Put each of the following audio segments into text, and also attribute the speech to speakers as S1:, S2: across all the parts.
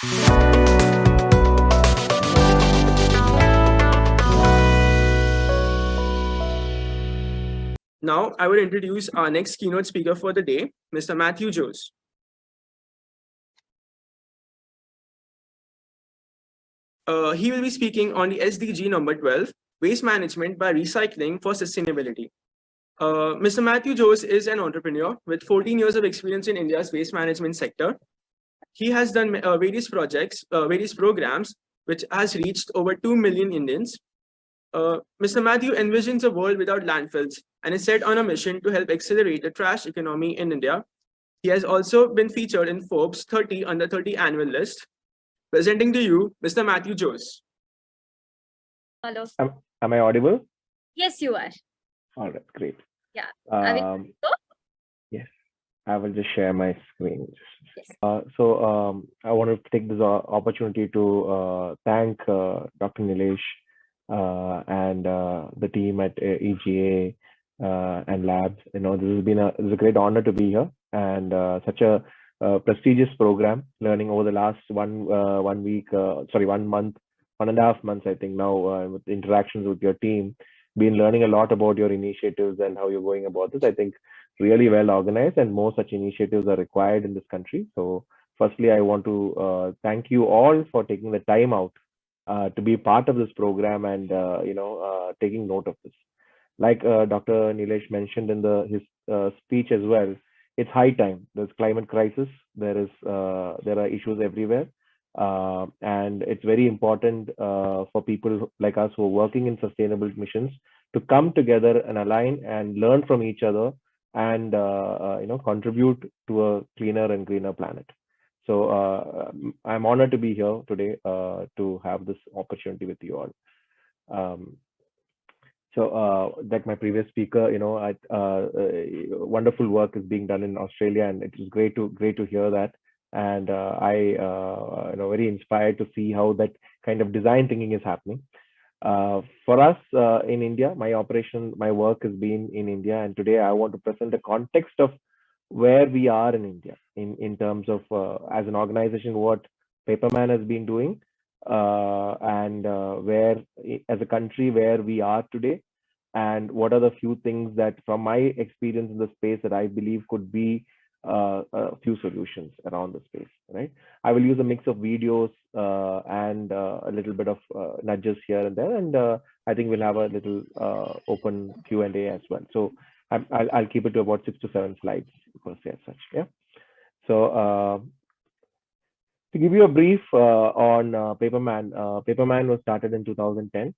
S1: Now, I will introduce our next keynote speaker for the day, Mr. Mathew Jose. He will be speaking on the SDG number 12, Waste Management by Recycling for Sustainability. Mr. Mathew Jose is an entrepreneur with 14 years of experience in India's waste management sector. He has done various projects, various programs, which has reached over 2 million Indians. Mr. Mathew envisions a world without landfills and is set on a mission to help accelerate the trash economy in India. He has also been featured in Forbes 30 under 30 annual list. Presenting to you, Mr. Mathew Jose.
S2: Hello.
S3: Am I audible?
S2: Yes, you are.
S3: All right, great.
S2: Yeah.
S3: Yes, I will just share my screen.
S2: Yes.
S3: I want to take this opportunity to thank Dr. Nilesh and the team at EGA and labs. This has been a great honor to be here, and such a prestigious program, learning over the last 1 month, 1.5 months, I think now, with interactions with your team, been learning a lot about your initiatives and how you're going about this. I think really well organized, and more such initiatives are required in this country. So firstly, I want to thank you all for taking the time out to be part of this program and taking note of this. Like Dr. Nilesh mentioned in his speech as well, it's high time. There's climate crisis. There are issues everywhere, and it's very important for people like us who are working in sustainable missions to come together and align and learn from each other and contribute to a cleaner and greener planet. So I'm honored to be here today to have this opportunity with you all. Like my previous speaker, wonderful work is being done in Australia, and it is great to hear that. And I very inspired to see how that kind of design thinking is happening. For us in India, my work has been in India, and today I want to present the context of where we are in India in terms of as an organization, what Paperman has been doing, and where as a country where we are today, and what are the few things that from my experience in the space that I believe could be a few solutions around the space, right? I will use a mix of videos and a little bit of nudges here and there, and I think we'll have a little open Q&A as well. So I'll keep it to about 6 to 7 slides per se as such. Yeah. So to give you a brief on Paperman, Paperman was started in 2010.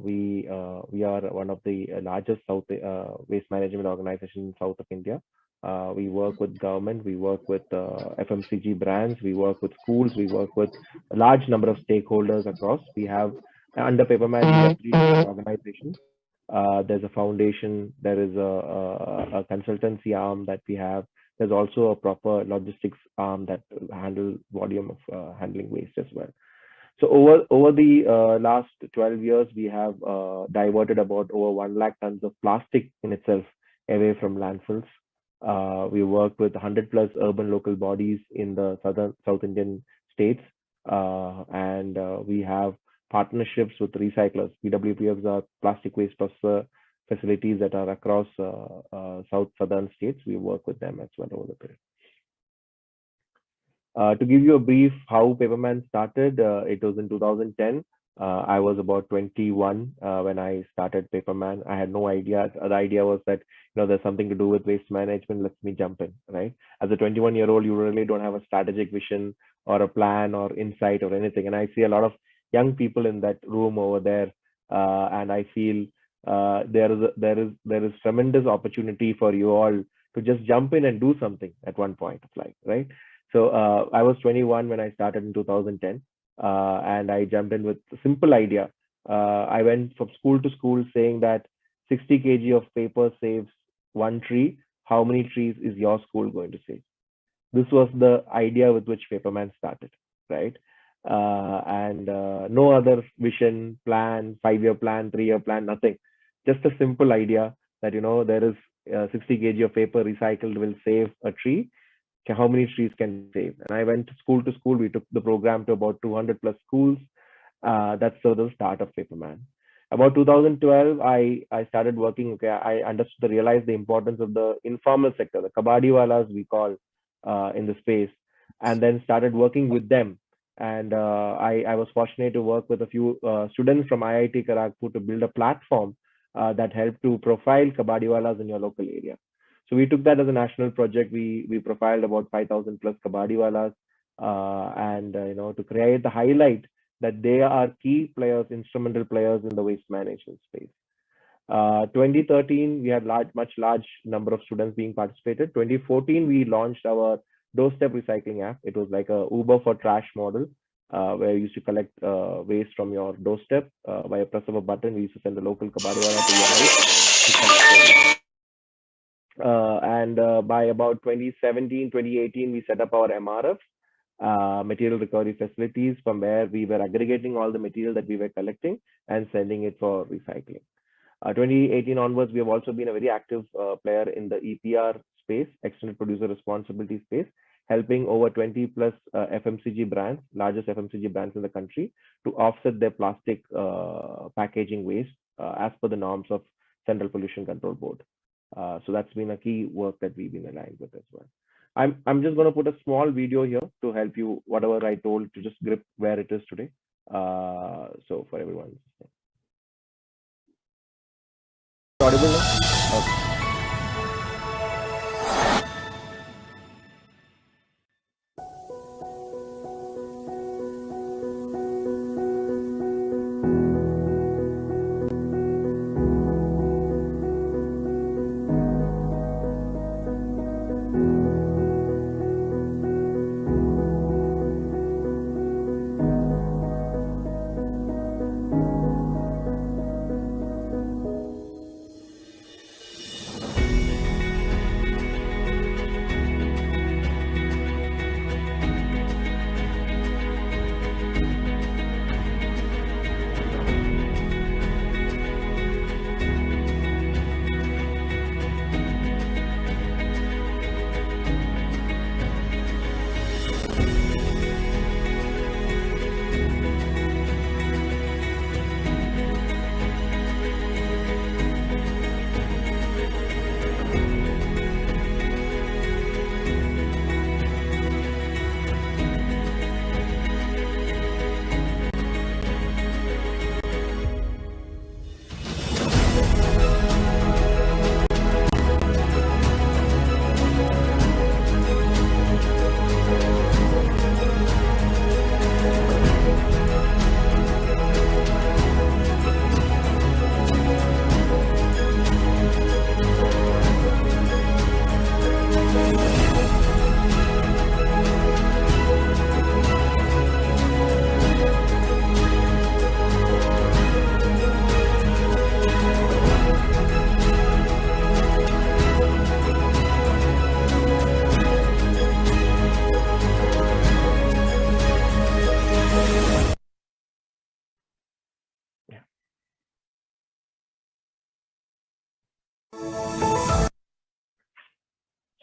S3: We are one of the largest waste management organizations in south of India. We work with government, we work with FMCG brands, we work with schools, we work with a large number of stakeholders across. We have under Paperman, we have 3 different organizations. There's a foundation, there is a consultancy arm that we have. There's also a proper logistics arm that handle volume of handling waste as well. So over the last 12 years, we have diverted about over 1 lakh tons of plastic in itself away from landfills. We work with 100+ urban local bodies in the South Indian states, and we have partnerships with recyclers. PWPFs are plastic waste processor facilities that are across southern states. We work with them as well over the period. To give you a brief how Paperman started, it was in 2010. I was about 21 when I started Paperman. I had no idea. The idea was that there's something to do with waste management. Let me jump in, right? As a 21-year-old, you really don't have a strategic vision or a plan or insight or anything. And I see a lot of young people in that room over there, and I feel there is tremendous opportunity for you all to just jump in and do something at one point of life, right? So I was 21 when I started in 2010, and I jumped in with a simple idea. I went from school to school saying that 60 kg of paper saves 1 tree. How many trees is your school going to save? This was the idea with which Paperman started, right? And no other vision, plan, 5-year plan, 3-year plan, nothing. Just a simple idea that there is 60 kg of paper recycled will save a tree. how many trees can we save? And I went school to school. We took the program to about 200 plus schools. That's the start of Paperman. About 2012, I started working. Okay, I understood, realized the importance of the informal sector, the kabadiwalas we call in the space, and then started working with them. And I was fortunate to work with a few students from IIT Kharagpur to build a platform that helped to profile kabadiwalas in your local area. So we took that as a national project. We profiled about 5,000 plus kabadiwalas, and to create the highlight that they are key players, instrumental players in the waste management space. 2013, we had much large number of students being participated. 2014, we launched our doorstep recycling app. It was like a Uber for trash model, where you used to collect waste from your doorstep by a press of a button. We used to send the local kabadiwala to your house. And by about 2017, 2018, we set up our MRF, material recovery facilities, from where we were aggregating all the material that we were collecting and sending it for recycling. 2018 onwards, we have also been a very active player in the EPR space, extended producer responsibility space, helping over 20 plus FMCG brands, largest FMCG brands in the country, to offset their plastic packaging waste as per the norms of Central Pollution Control Board. So that's been a key work that we've been aligned with as well. I'm just going to put a small video here to help you, whatever I told, to just grip where it is today. So for everyone. Audible now? Okay.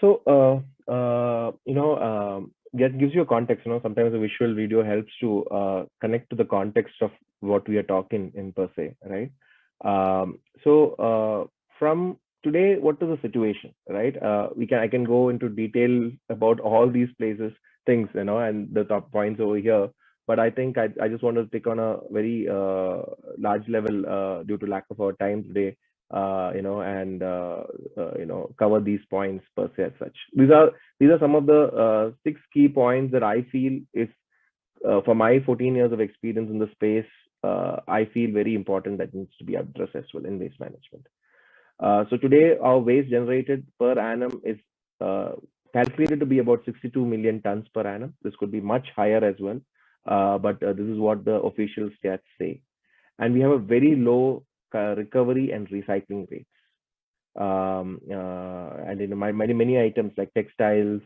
S3: So, that gives you a context. Sometimes a visual video helps to connect to the context of what we are talking in per se, right? From today, what is the situation, right? I can go into detail about all these places, things, and the top points over here. But I think I just want to take on a very large level due to lack of our time today. And cover these points per se as such. These are some of the 6 key points that I feel is for my 14 years of experience in the space, I feel very important that needs to be addressed as well in waste management. So today our waste generated per annum is calculated to be about 62 million tons per annum. This could be much higher as well, but this is what the official stats say. And we have a very low recovery and recycling rates, and in many items like textiles,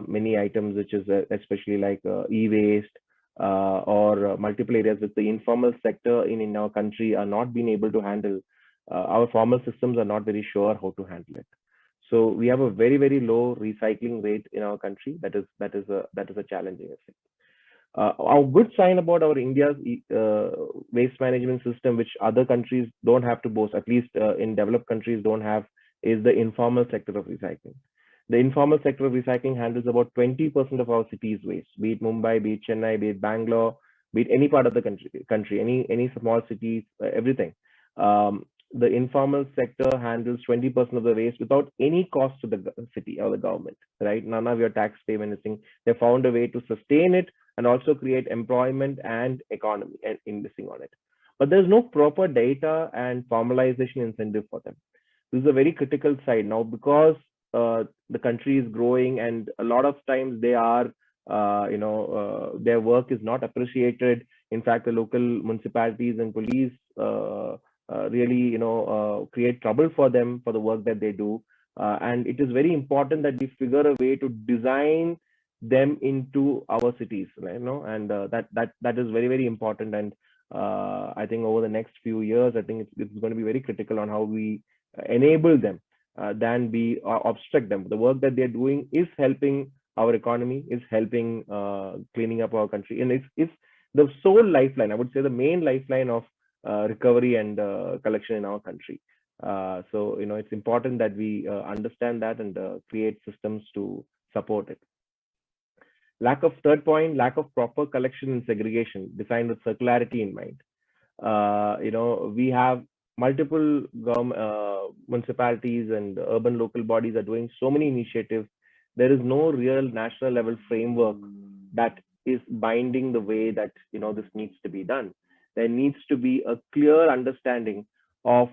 S3: many items which is especially like e-waste or multiple areas with the informal sector in our country are not being able to handle. Our formal systems are not very sure how to handle it. So we have a very, very low recycling rate in our country. That is a challenging thing. Our good sign about our India's waste management system, which other countries don't have to boast, at least in developed countries don't have, is the informal sector of recycling. The informal sector of recycling handles about 20% of our city's waste, be it Mumbai, be it Chennai, be it Bangalore, be it any part of the country, any small cities, everything. The informal sector handles 20% of the waste without any cost to the city or the government, right? None of your tax payment thing. They found a way to sustain it and also create employment and economy and investing on it. But there's no proper data and formalization incentive for them. This is a very critical side now, because the country is growing, and a lot of times they are, their work is not appreciated. In fact, the local municipalities and police really, create trouble for them for the work that they do. And it is very important that we figure a way to design them into our cities, and that is very, very important. And I think over the next few years, I think it's going to be very critical on how we enable them than be obstruct them. The work that they're doing is helping our economy, is helping cleaning up our country, and it's the sole lifeline, I would say, the main lifeline of recovery and collection in our country. So it's important that we understand that and create systems to support it. Third point, lack of proper collection and segregation designed with circularity in mind. We have multiple municipalities and urban local bodies are doing so many initiatives. There is no real national level framework that is binding the way that this needs to be done. There needs to be a clear understanding of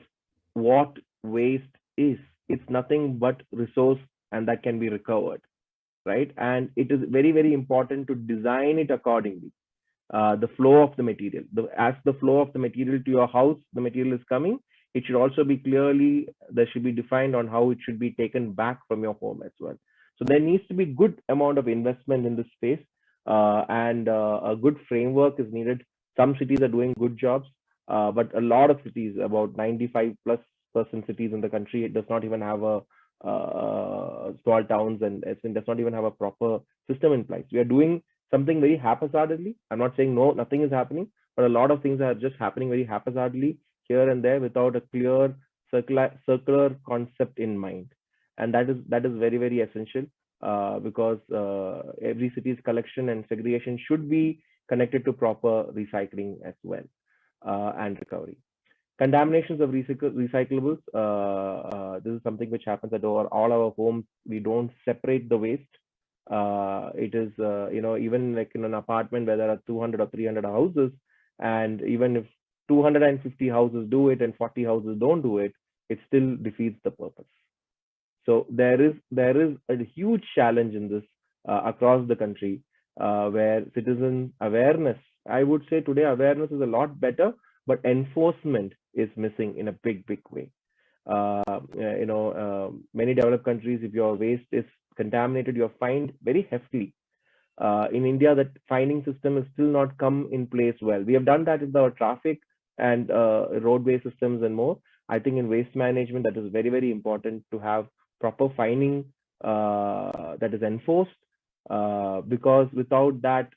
S3: what waste is. It's nothing but resource, and that can be recovered, right? And it is very, very important to design it accordingly. The flow of the material, as the flow of the material to your house, the material is coming, it should also be clearly, there should be defined on how it should be taken back from your home as well. So there needs to be good amount of investment in this space, and a good framework is needed. Some cities are doing good jobs, but a lot of cities, about 95+% cities in the country, it does not even have a small towns, and it does not even have a proper system in place. We are doing something very haphazardly. I'm not saying nothing is happening, but a lot of things are just happening very haphazardly here and there without a clear circular concept in mind. And that is very, very essential, because every city's collection and segregation should be connected to proper recycling as well, and recovery. Contaminations of recyclables. This is something which happens at all our homes. We don't separate the waste. It is, even like in an apartment where there are 200 or 300 houses, and even if 250 houses do it and 40 houses don't do it, it still defeats the purpose. So there is a huge challenge in this across the country, where citizen awareness, I would say today awareness is a lot better, but enforcement is missing in a big way. Many developed countries, if your waste is contaminated, you're fined very heftily. In India, that fining system is still not come in place well. We have done that with our traffic and roadway systems and more. I think in waste management, that is very, very important to have proper fining that is enforced, because without that,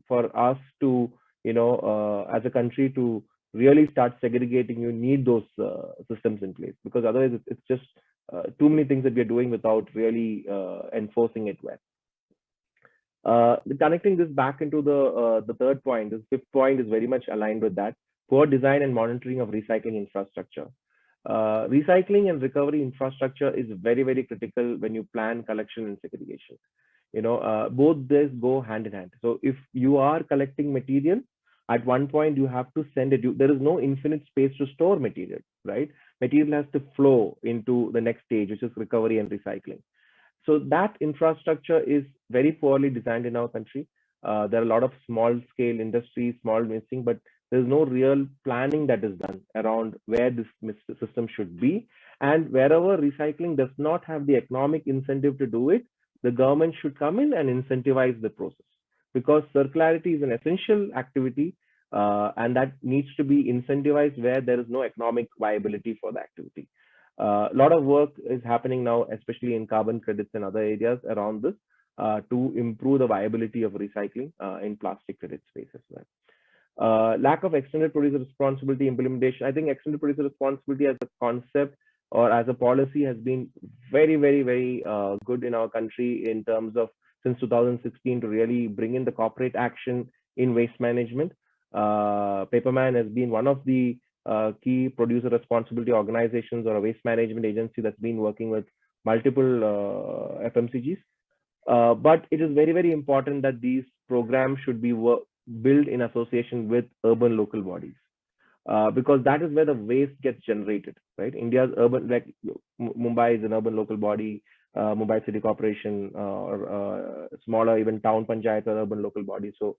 S3: for us to, as a country to really start segregating, you need those systems in place, because otherwise it's just too many things that we're doing without really enforcing it well. Connecting this back into the third point, the fifth point is very much aligned with that. Poor design and monitoring of recycling infrastructure. Recycling and recovery infrastructure is very, very critical when you plan collection and segregation. Both these go hand in hand. So if you are collecting material, at one point you have to send it. There is no infinite space to store material, right? Material has to flow into the next stage, which is recovery and recycling. So that infrastructure is very poorly designed in our country. There are a lot of small scale industries, small mixing, but there's no real planning that is done around where this system should be. And wherever recycling does not have the economic incentive to do it, the government should come in and incentivize the process, because circularity is an essential activity, and that needs to be incentivized where there is no economic viability for the activity. A lot of work is happening now, especially in carbon credits and other areas around this, to improve the viability of recycling in plastic credit space as well. Lack of extended producer responsibility implementation. I think extended producer responsibility as a concept or as a policy has been very, very, very good in our country in terms of since 2016 to really bring in the corporate action in waste management. Paperman has been one of the key producer responsibility organizations or a waste management agency that's been working with multiple FMCGs. But it is very, very important that these programs should be built in association with urban local bodies, because that is where the waste gets generated, right? India's urban, like Mumbai is an urban local body, Mumbai City Corporation, or smaller even town panchayat or urban local bodies. So,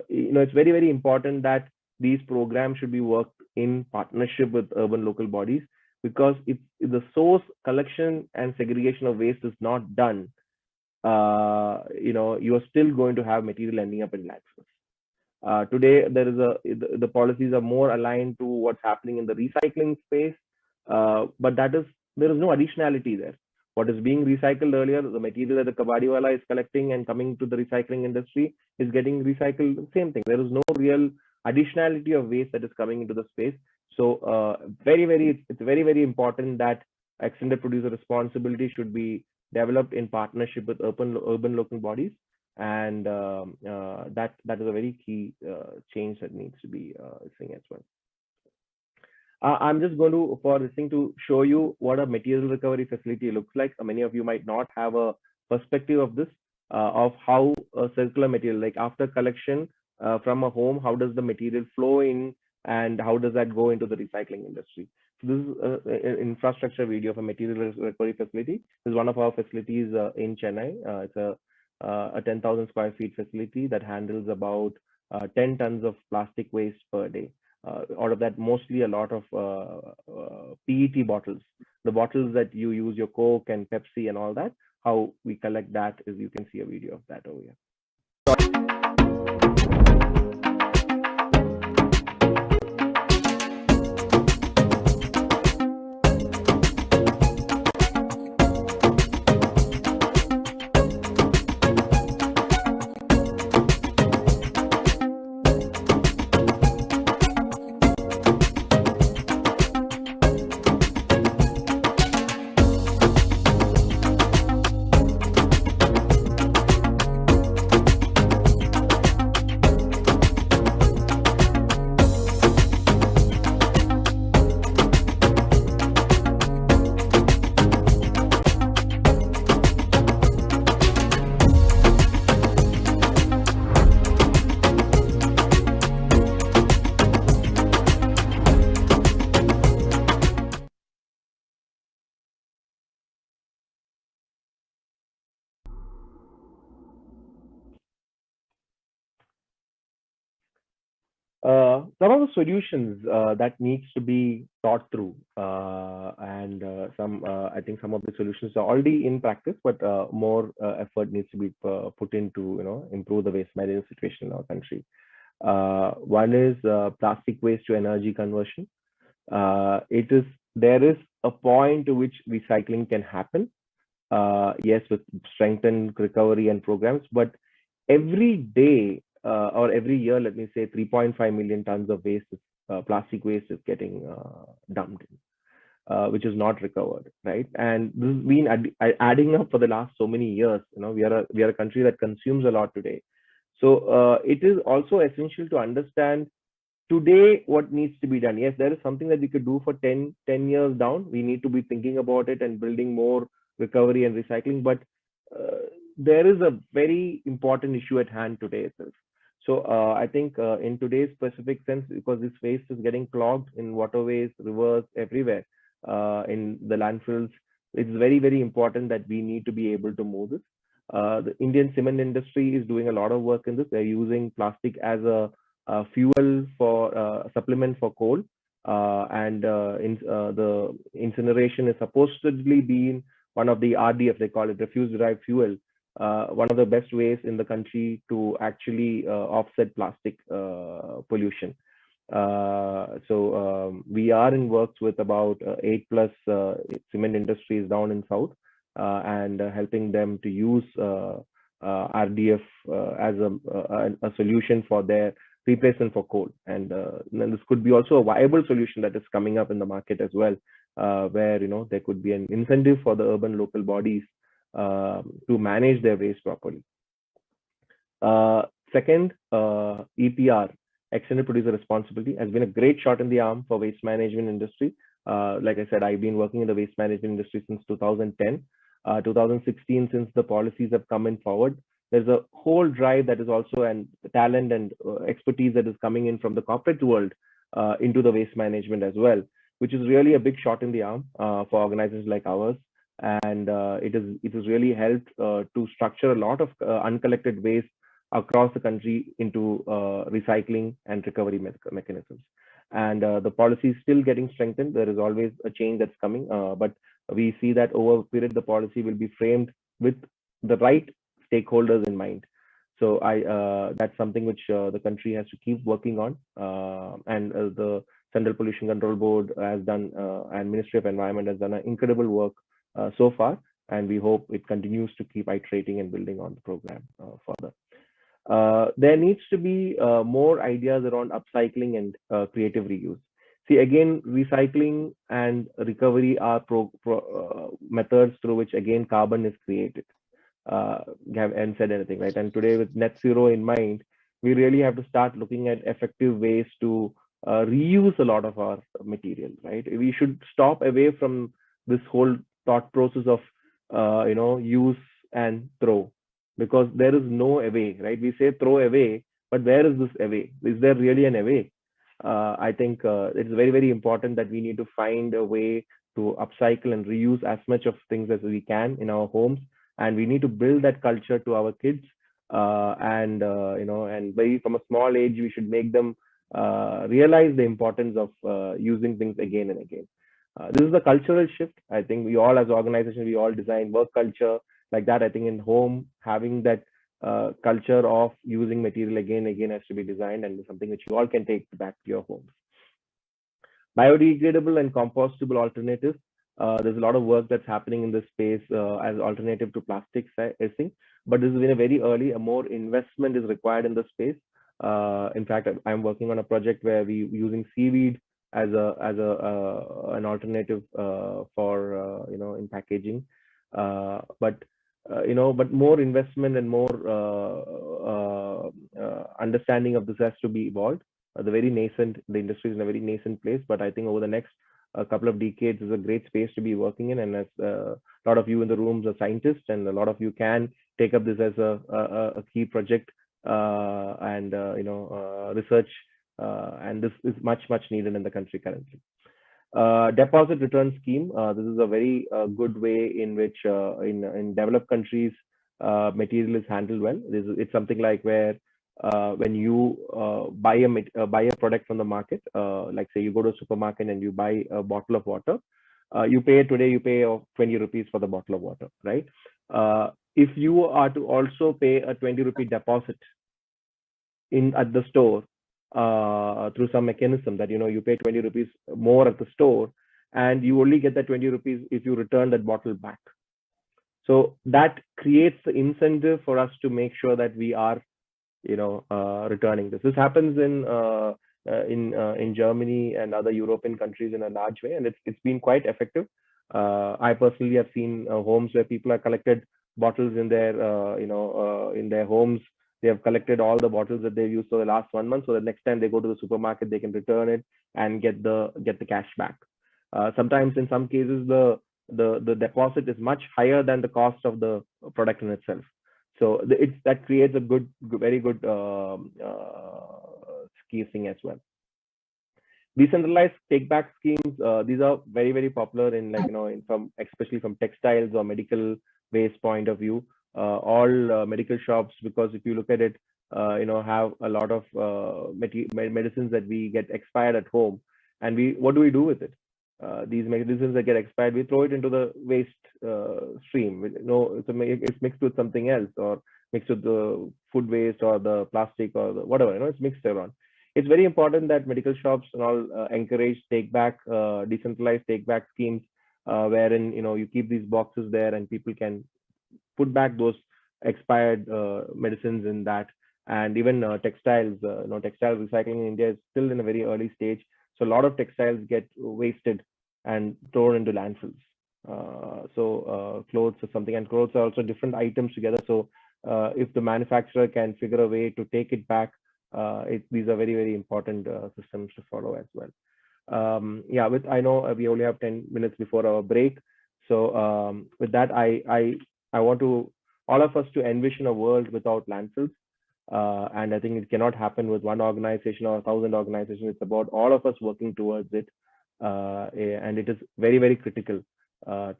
S3: it's very, very important that these programs should be worked in partnership with urban local bodies, because if the source collection and segregation of waste is not done, you are still going to have material ending up in landfills. Today, the policies are more aligned to what's happening in the recycling space, but there is no additionality there. What is being recycled earlier, the material that the kabadiwala is collecting and coming to the recycling industry is getting recycled. The same thing. There is no real additionality of waste that is coming into the space. So, it's very, very important that extended producer responsibility should be developed in partnership with urban local bodies, and that is a very key change that needs to be seen as well. I'm just going to, for this thing, to show you what a material recovery facility looks like. Many of you might not have a perspective of this, of how a circular material, like after collection from a home, how does the material flow in and how does that go into the recycling industry. So this is an infrastructure video of a material recovery facility. This is one of our facilities in Chennai. It's a 10,000 square feet facility that handles about 10 tons of plastic waste per day. Out of that, mostly a lot of PET bottles, the bottles that you use your Coke and Pepsi and all that. How we collect that is, you can see a video of that over here. Some of the solutions that needs to be thought through, and I think some of the solutions are already in practice, but more effort needs to be put into improve the waste management situation in our country. One is plastic waste to energy conversion. There is a point to which recycling can happen. Yes, with strengthened recovery and programs, but every day or every year, let me say 3.5 million tons of waste, plastic waste is getting dumped in, which is not recovered, right? And this has been adding up for the last so many years. We are a country that consumes a lot today. So it is also essential to understand today what needs to be done. Yes, there is something that we could do for 10 years down. We need to be thinking about it and building more recovery and recycling, but there is a very important issue at hand today itself. So I think in today's specific sense, because this waste is getting clogged in waterways, rivers, everywhere, in the landfills, it's very, very important that we need to be able to move this. The Indian cement industry is doing a lot of work in this. They're using plastic as a fuel for supplement for coal, and the incineration is supposedly being one of the RDF, they call it refuse derived fuel, one of the best ways in the country to actually offset plastic pollution. We are in works with about 8+ cement industries down in South, and helping them to use RDF as a solution for their replacement for coal. And then this could be also a viable solution that is coming up in the market as well, where there could be an incentive for the urban local bodies to manage their waste properly. Second, EPR, extended producer responsibility, has been a great shot in the arm for waste management industry. Like I said, I've been working in the waste management industry since 2010. 2016, since the policies have come in forward, there's a whole drive that is also, and talent and expertise that is coming in from the corporate world into the waste management as well, which is really a big shot in the arm for organizations like ours. And it has really helped to structure a lot of uncollected waste across the country into recycling and recovery mechanisms. And the policy is still getting strengthened. There is always a change that's coming, but we see that over a period, the policy will be framed with the right stakeholders in mind. So that's something which the country has to keep working on. And the Central Pollution Control Board has done, and Ministry of Environment has done an incredible work so far. And we hope it continues to keep iterating and building on the program further. There needs to be more ideas around upcycling and creative reuse. See, again, recycling and recovery are methods through which, again, carbon is created. Haven't said anything, right? And today, with net zero in mind, we really have to start looking at effective ways to reuse a lot of our material, right? We should stop away from this whole thought process of, use and throw, because there is no away, right? We say throw away, but where is this away? Is there really an away? I think it's very, very important that we need to find a way to upcycle and reuse as much of things as we can in our homes, and we need to build that culture to our kids. And very from a small age, we should make them realize the importance of using things again and again. This is a cultural shift. I think we all, as organizations, we all design work culture like that. I think in home, having that culture of using material again and again has to be designed, and something which you all can take back to your homes. Biodegradable and compostable alternatives. There's a lot of work that's happening in this space as alternative to plastic, I think, but this is in a very early. More investment is required in the space. In fact, I'm working on a project where we're using seaweed as an alternative for in packaging. But more investment and more understanding of this has to be evolved. The industry is in a very nascent place, but I think over the next couple of decades is a great space to be working in. And as a lot of you in the rooms are scientists, and a lot of you can take up this as a key project and research, and this is much needed in the country currently. Deposit return scheme. This is a very good way in which in developed countries material is handled well. It's something like where when you buy a product from the market, like say you go to a supermarket and you buy a bottle of water, you pay 20 rupees for the bottle of water, right? If you are to also pay a 20 rupee deposit at the store through some mechanism that you pay 20 rupees more at the store, and you only get that 20 rupees if you return that bottle back. So that creates the incentive for us to make sure that we are returning this. This happens in Germany and other European countries in a large way, and it's been quite effective. I personally have seen homes where people have collected bottles in their homes. They have collected all the bottles that they've used for the last 1 month, so that next time they go to the supermarket, they can return it and get the cash back. Sometimes, in some cases, the deposit is much higher than the cost of the product in itself. So that creates a very good key thing as well. Decentralized take back schemes. These are very, very popular in especially from textiles or medical waste point of view. All medical shops, because if you look at it, have a lot of medicines that we get expired at home, and what do we do with it? These medicines that get expired, we throw it into the waste stream. It's mixed with something else, or mixed with the food waste or the plastic or whatever. It's mixed around. it's very important that medical shops and all encourage take back, decentralized take back schemes, wherein you keep these boxes there and people can put back those expired medicines in that. And even textiles, textile recycling in India is still in a very early stage, so a lot of textiles get wasted and thrown into landfills. Clothes or something, and clothes are also different items together. So if the manufacturer can figure a way to take it back, these are very, very important systems to follow as well. I know we only have 10 minutes before our break. So with that, I want all of us to envision a world without landfills. And I think it cannot happen with one organization or 1,000 organizations. It's about all of us working towards it. And it is very, very critical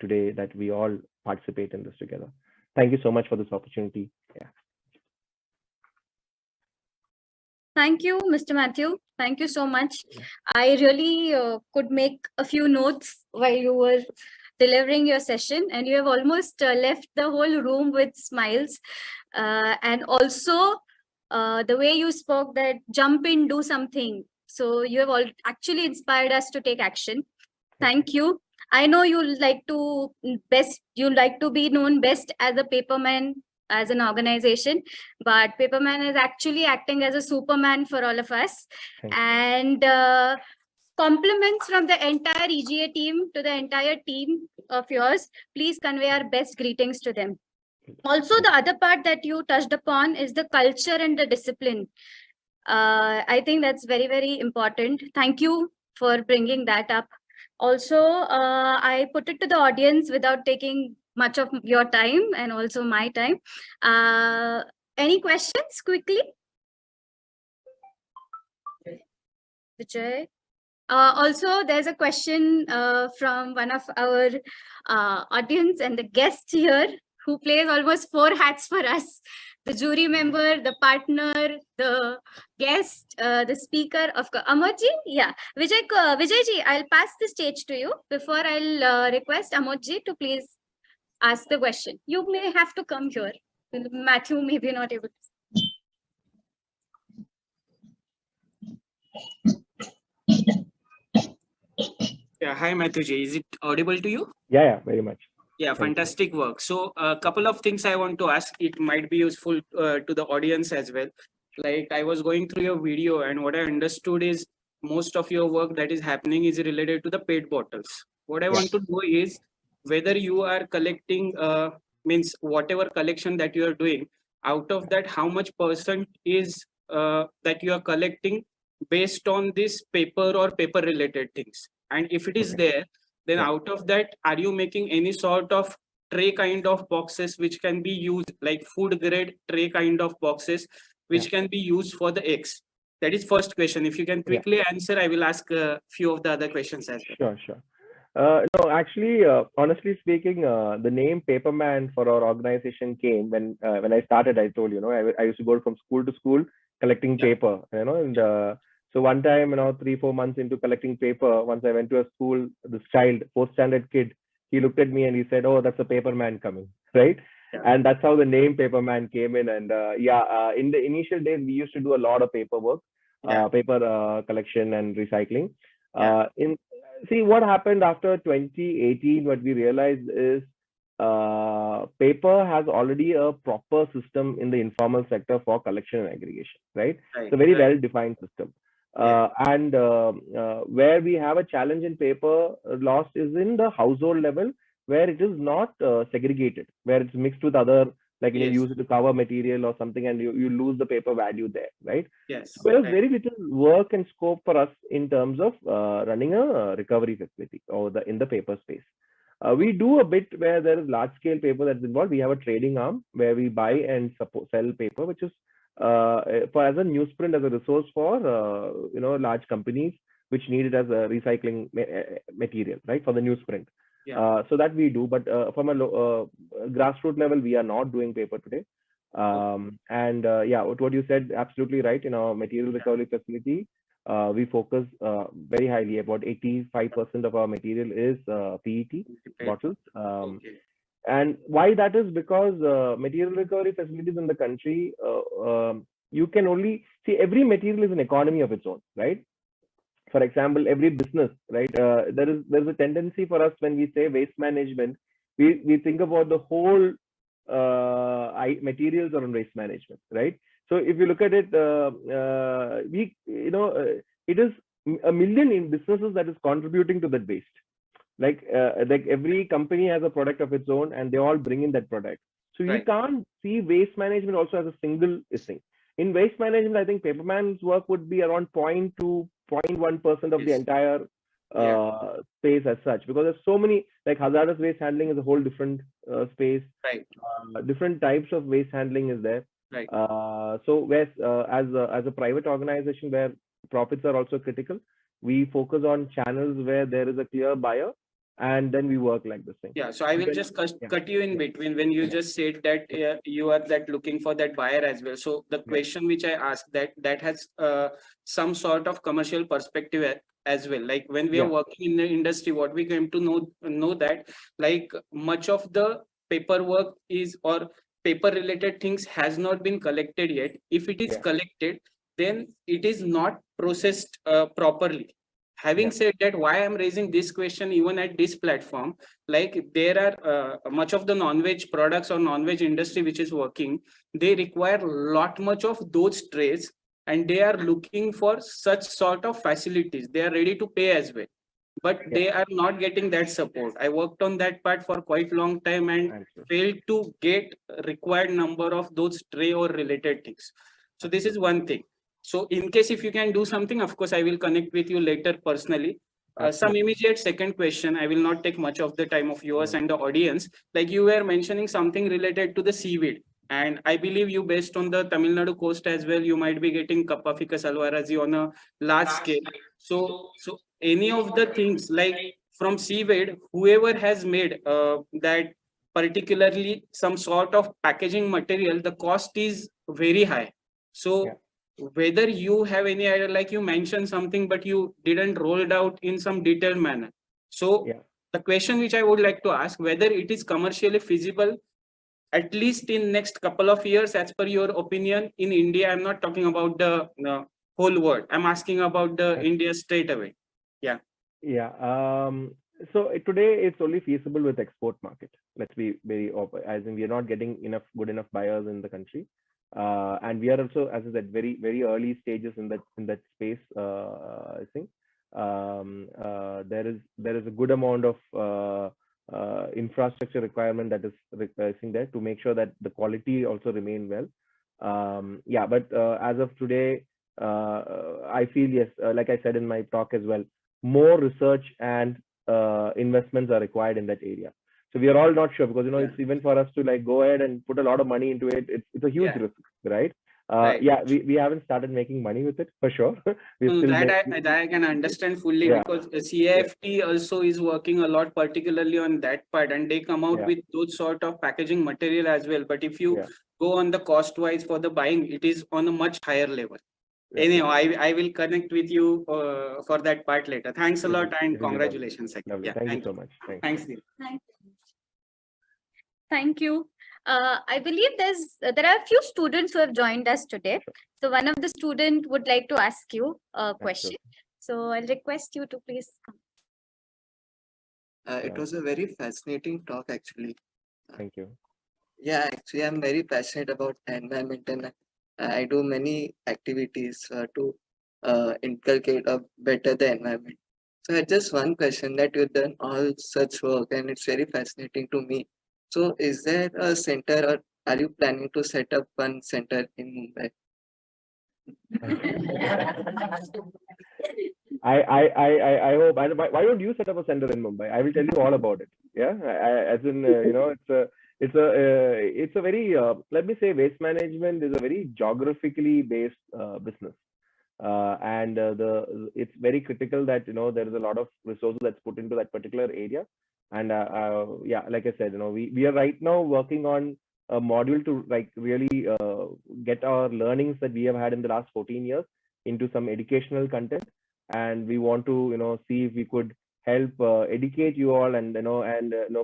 S3: today that we all participate in this together. Thank you so much for this opportunity. Yeah.
S2: Thank you, Mr. Mathew. Thank you so much. I really could make a few notes while you were delivering your session, and you have almost left the whole room with smiles. And also the way you spoke, that jump in, do something. So you have actually inspired us to take action. Thank you. I know you like to be known best as a Paperman, as an organization, but Paperman is actually acting as a Superman for all of us. And compliments from the entire EGA team to the entire team of yours. Please convey our best greetings to them. Also, the other part that you touched upon is the culture and the discipline. I think that's very, very important. Thank you for bringing that up. Also, I put it to the audience without taking much of your time and also my time. Any questions quickly? Vijay? Also, there's a question from one of our audience and the guest here, who plays almost 4 hats for us: the jury member, the partner, the guest, the speaker of Amodji. Yeah, Vijayji, I'll pass the stage to you. Before I'll request Amodji to please ask the question. You may have to come here. Mathew may be not able to.
S4: Yeah, hi Mathew. Is it audible to you?
S3: Yeah, very much.
S4: Yeah, fantastic work. So a couple of things I want to ask. It might be useful to the audience as well. Like, I was going through your video, and what I understood is most of your work that is happening is related to the PET bottles. What I want to know is whether you are collecting, means whatever collection that you are doing, out of that, how much percent is that you are collecting based on this paper or paper related things. And if it is there, then out of that, are you making any sort of tray kind of boxes which can be used, like food grade tray kind of boxes, which can be used for the eggs? That is first question. If you can quickly answer, I will ask a few of the other questions as well.
S3: Sure. No, actually, honestly speaking, the name Paperman for our organization came when I started. I told I used to go from school to school collecting paper, and so one time, 3-4 months into collecting paper, once I went to a school, this child, 4th standard kid, he looked at me and he said, "Oh, that's a Paperman coming," right? Yeah. And that's how the name Paperman came in. And in the initial days, we used to do a lot of paperwork, paper collection and recycling. See what happened after 2018. What we realized is paper has already a proper system in the informal sector for collection and aggregation, right? It's a very well-defined system. And where we have a challenge in paper loss is in the household level, where it is not segregated, where it's mixed with other, like you use it to cover material or something, and you lose the paper value there, right?
S4: Yes.
S3: So there's very little work and scope for us in terms of running a recovery facility or in the paper space. We do a bit where there is large scale paper that's involved. We have a trading arm where we buy and sell paper, which is as a newsprint, as a resource for large companies which need it as a recycling material, right, for the newsprint. So that we do, but from a grassroots level, we are not doing paper today. What you said, absolutely right. In our material recovery facility, we focus very highly. About 85% of our material is PET bottles. And why that is because material recovery facilities in the country you can only see every material is an economy of its own, right? For example, every business, right? There's a tendency for us when we say waste management, we think about the whole materials around waste management, right? So if you look at it, it is a million in businesses that is contributing to that waste. Like every company has a product of its own, and they all bring in that product. So you can't see waste management also as a single thing. In waste management, I think Paperman's work would be around 0.2, 0.1% of the entire space as such, because there's so many, like hazardous waste handling is a whole different space.
S4: Right.
S3: Different types of waste handling is there.
S4: Right.
S3: So as a private organization where profits are also critical, we focus on channels where there is a clear buyer, and then we work like this thing.
S4: Yeah, so I will just cut you in between when you just said that you are that looking for that buyer as well. So the question which I asked, that has some sort of commercial perspective as well. Like when we are working in the industry, what we came to know that like much of the paperwork is, or paper related things has not been collected yet. If it is collected, then it is not processed properly. Having said that, why I'm raising this question even at this platform, like there are much of the non-veg products or non-veg industry which is working, they require lot much of those trays, and they are looking for such sort of facilities. They are ready to pay as well, but they are not getting that support. I worked on that part for quite long time and failed to get required number of those tray or related things. So this is one thing. So in case if you can do something, of course, I will connect with you later personally. Some immediate second question, I will not take much of the time of yours and the audience. Like you were mentioning something related to the seaweed. And I believe you, based on the Tamil Nadu coast as well, you might be getting Kappa ficus alvarazi on a large scale. So any of the things like from seaweed, whoever has made that particularly some sort of packaging material, the cost is very high. So whether you have any idea, like you mentioned something, but you didn't roll it out in some detailed manner. So the question which I would like to ask, whether it is commercially feasible, at least in next couple of years, as per your opinion, in India. I'm not talking about the whole world. I'm asking about the India straight away.
S3: So today it's only feasible with export market. Let's be very open, as in we are not getting good enough buyers in the country. And we are also, as I said, very, very early stages in that space. I think there is a good amount of infrastructure requirement that is requiring there to make sure that the quality also remain well. But as of today, I feel like I said in my talk as well, more research and investments are required in that area. So we are all not sure, because it's even for us to like go ahead and put a lot of money into it. It's a huge risk, right? We haven't started making money with it for sure.
S4: That I can understand fully, because CIFT also is working a lot, particularly on that part, and they come out with those sort of packaging material as well. But if you go on the cost wise for the buying, it is on a much higher level. Anyhow, I will connect with you for that part later. Thanks a lot, and congratulations.
S3: Thank you so much.
S4: Thanks.
S2: Thank you. I believe there are a few students who have joined us today. So one of the students would like to ask you a question. So I'll request you to please come.
S5: It was a very fascinating talk, actually.
S3: Thank you.
S5: Yeah, actually, I'm very passionate about environment, and I do many activities to inculcate or better the environment. So I had just one question, that you've done all such work, and it's very fascinating to me. So is there a center, or are you planning to set up one center in Mumbai?
S3: I hope. Why don't you set up a center in Mumbai? I will tell you all about it. It's a very let me say, waste management is a very geographically based business, and it's very critical that there is a lot of resources that's put into that particular area. And like I said, we are right now working on a module to like really get our learnings that we have had in the last 14 years into some educational content, and we want to see if we could help educate you all, and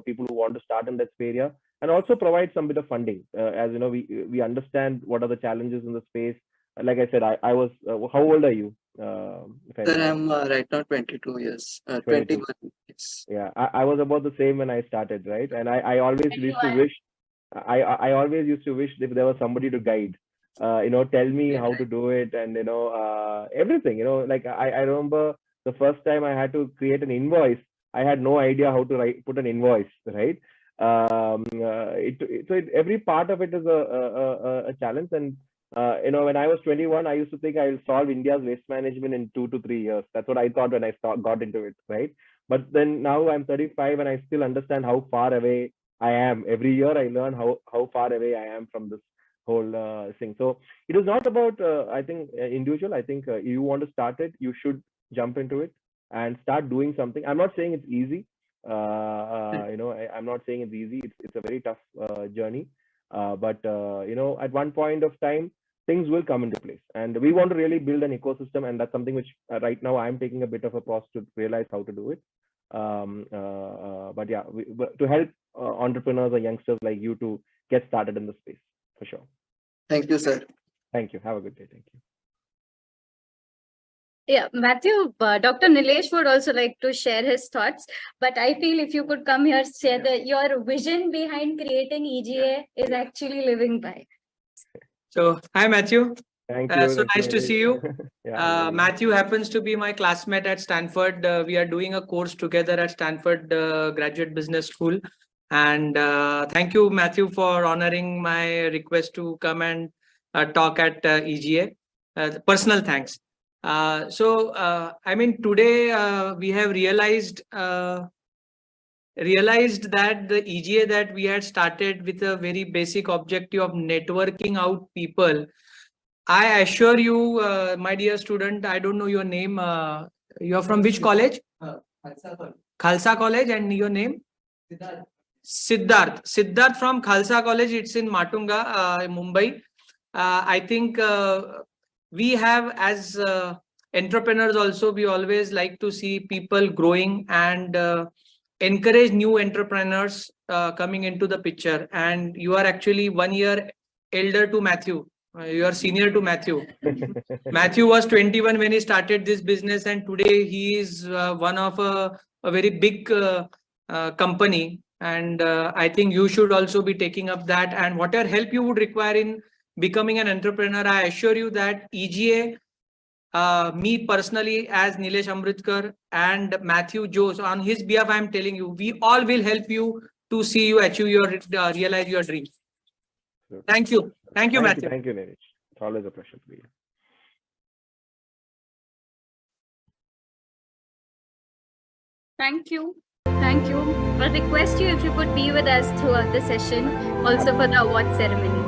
S3: people who want to start in that area, and also provide some bit of funding, as we understand what are the challenges in the space, like I said, I was, how old are you? If I
S5: Sir,
S3: may ask?
S5: I'm right now 22 years,
S3: 22.
S5: 21 years.
S3: Yeah, I was about the same when I started, right? And I always
S2: And you
S3: used to
S2: are.
S3: wish, I always used to wish if there was somebody to guide, tell me how to do it, and everything. Like I remember the first time I had to create an invoice, I had no idea how to put an invoice, right? Every part of it is a challenge, and when I was 21, I used to think I'll solve India's waste management in 2 to 3 years. That's what I thought when I got into it, right? But then now I'm 35 and I still understand how far away I am. Every year I learn how far away I am from this whole thing. So it is not about I think individual. I think you want to start it, you should jump into it and start doing something. I'm not saying it's easy. I'm not saying it's easy. It's a very tough journey. But at one point of time, things will come into place, and we want to really build an ecosystem, and that's something which right now I'm taking a bit of a pause to realize how to do it. But yeah, to help entrepreneurs or youngsters like you to get started in the space, for sure.
S5: Thank you, sir.
S3: Thank you. Have a good day. Thank you.
S2: Yeah, Mathew, Dr. Nilesh would also like to share his thoughts, but I feel if you could come here, share your vision behind creating EGA is actually living by.
S4: So, hi, Matthew.
S3: Thank you.
S4: So nice to see you.
S3: Yeah,
S4: Matthew happens to be my classmate at Stanford. We are doing a course together at Stanford Graduate Business School. And thank you, Matthew, for honoring my request to come and talk at EGA. Personal thanks. Today we have realized that the EGA that we had started with a very basic objective of networking out people. I assure you, my dear student, I don't know your name. You are from which college? Khalsa College, and your name? Siddharth. Siddharth from Khalsa College. It's in Matunga, Mumbai. I think we have, as entrepreneurs also, we always like to see people growing and encourage new entrepreneurs coming into the picture. And you are actually 1 year elder to Mathew. You are senior to Mathew. Mathew was 21 when he started this business, and today he is one of a very big company. And I think you should also be taking up that. And whatever help you would require in becoming an entrepreneur, I assure you that EGA, me personally as Nilesh Amritkar and Mathew Jose, on his behalf, I am telling you, we all will help you to see you achieve your realize your dreams. Thank you. Thank you, Mathew.
S3: Thank you, Nilesh. It's always a pleasure to be here.
S2: Thank you. Thank you. I'll request you if you could be with us throughout the session, also for the award ceremony.